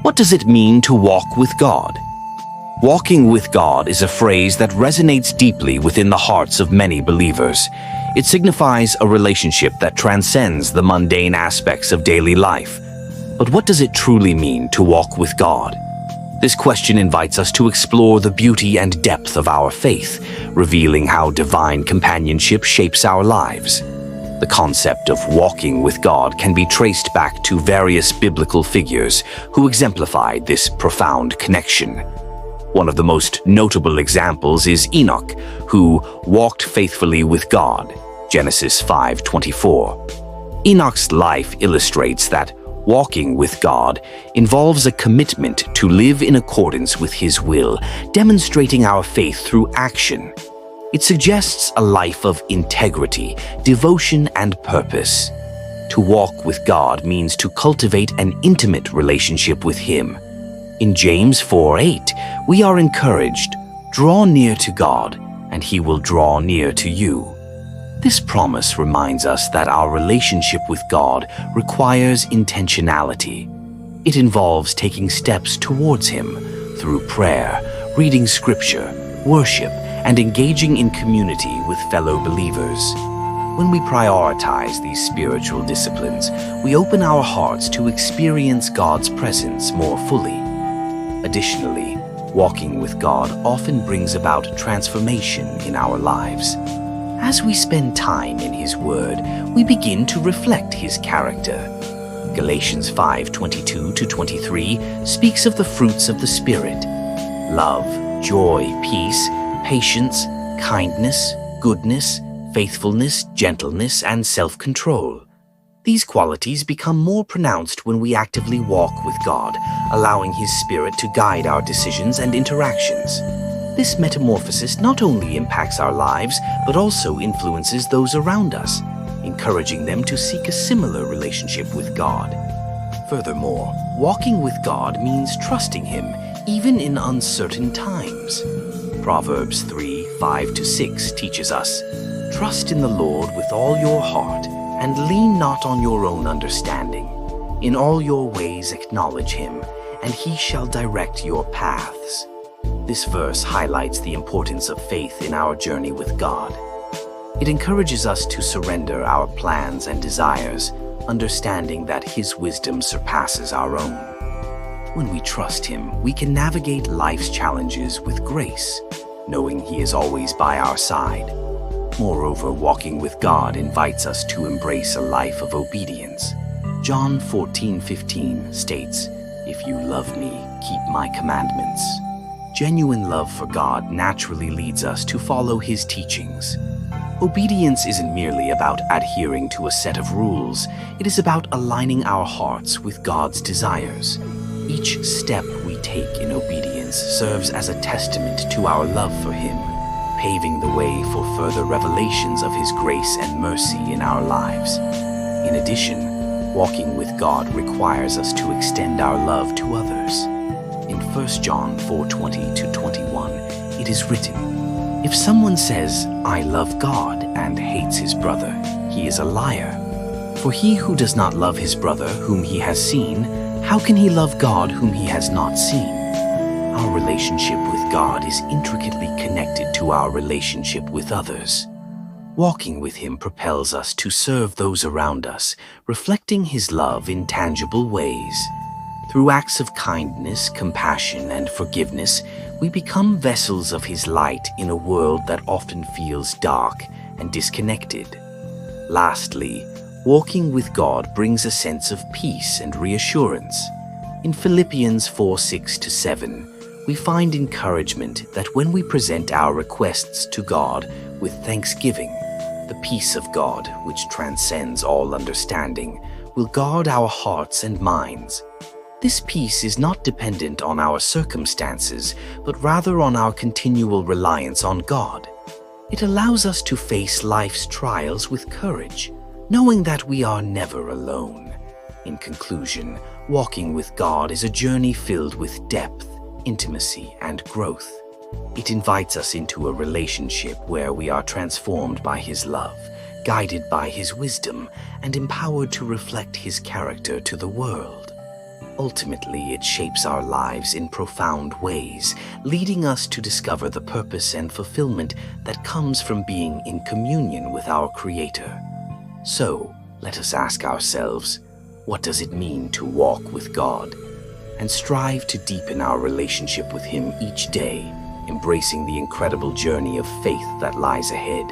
What does it mean to walk with God? Walking with God is a phrase that resonates deeply within the hearts of many believers. It signifies a relationship that transcends the mundane aspects of daily life. But what does it truly mean to walk with God? This question invites us to explore the beauty and depth of our faith, revealing how divine companionship shapes our lives. The concept of walking with God can be traced back to various biblical figures who exemplified this profound connection. One of the most notable examples is Enoch, who walked faithfully with God, Genesis 5:24. Enoch's life illustrates that walking with God involves a commitment to live in accordance with His will, demonstrating our faith through action. It suggests a life of integrity, devotion, and purpose. To walk with God means to cultivate an intimate relationship with Him. In James 4:8, we are encouraged, "Draw near to God, and He will draw near to you." This promise reminds us that our relationship with God requires intentionality. It involves taking steps towards Him through prayer, reading Scripture, worship, and engaging in community with fellow believers. When we prioritize these spiritual disciplines, we open our hearts to experience God's presence more fully. Additionally, walking with God often brings about transformation in our lives. As we spend time in His Word, we begin to reflect His character. Galatians 5:22-23 speaks of the fruits of the Spirit: love, joy, peace, patience, kindness, goodness, faithfulness, gentleness, and self-control. These qualities become more pronounced when we actively walk with God, allowing His Spirit to guide our decisions and interactions. This metamorphosis not only impacts our lives, but also influences those around us, encouraging them to seek a similar relationship with God. Furthermore, walking with God means trusting Him, even in uncertain times. Proverbs 3:5-6 teaches us, "Trust in the Lord with all your heart, and lean not on your own understanding. In all your ways acknowledge Him, and He shall direct your paths." This verse highlights the importance of faith in our journey with God. It encourages us to surrender our plans and desires, understanding that His wisdom surpasses our own. When we trust Him, we can navigate life's challenges with grace, knowing He is always by our side. Moreover, walking with God invites us to embrace a life of obedience. John 14:15 states, "If you love me, keep my commandments." Genuine love for God naturally leads us to follow His teachings. Obedience isn't merely about adhering to a set of rules, it is about aligning our hearts with God's desires. Each step we take in obedience serves as a testament to our love for Him, paving the way for further revelations of His grace and mercy in our lives. In addition, walking with God requires us to extend our love to others. In 1 John 4:20-21, it is written, "If someone says, 'I love God,' and hates his brother, he is a liar. For he who does not love his brother whom he has seen, how can he love God whom he has not seen?" Our relationship with God is intricately connected to our relationship with others. Walking with Him propels us to serve those around us, reflecting His love in tangible ways. Through acts of kindness, compassion, and forgiveness, we become vessels of His light in a world that often feels dark and disconnected. Lastly, walking with God brings a sense of peace and reassurance. In Philippians 4:6-7, we find encouragement that when we present our requests to God with thanksgiving, the peace of God, which transcends all understanding, will guard our hearts and minds. This peace is not dependent on our circumstances, but rather on our continual reliance on God. It allows us to face life's trials with courage, knowing that we are never alone. In conclusion, walking with God is a journey filled with depth, intimacy, and growth. It invites us into a relationship where we are transformed by His love, guided by His wisdom, and empowered to reflect His character to the world. Ultimately, it shapes our lives in profound ways, leading us to discover the purpose and fulfillment that comes from being in communion with our Creator. So, let us ask ourselves, what does it mean to walk with God? And strive to deepen our relationship with Him each day, embracing the incredible journey of faith that lies ahead.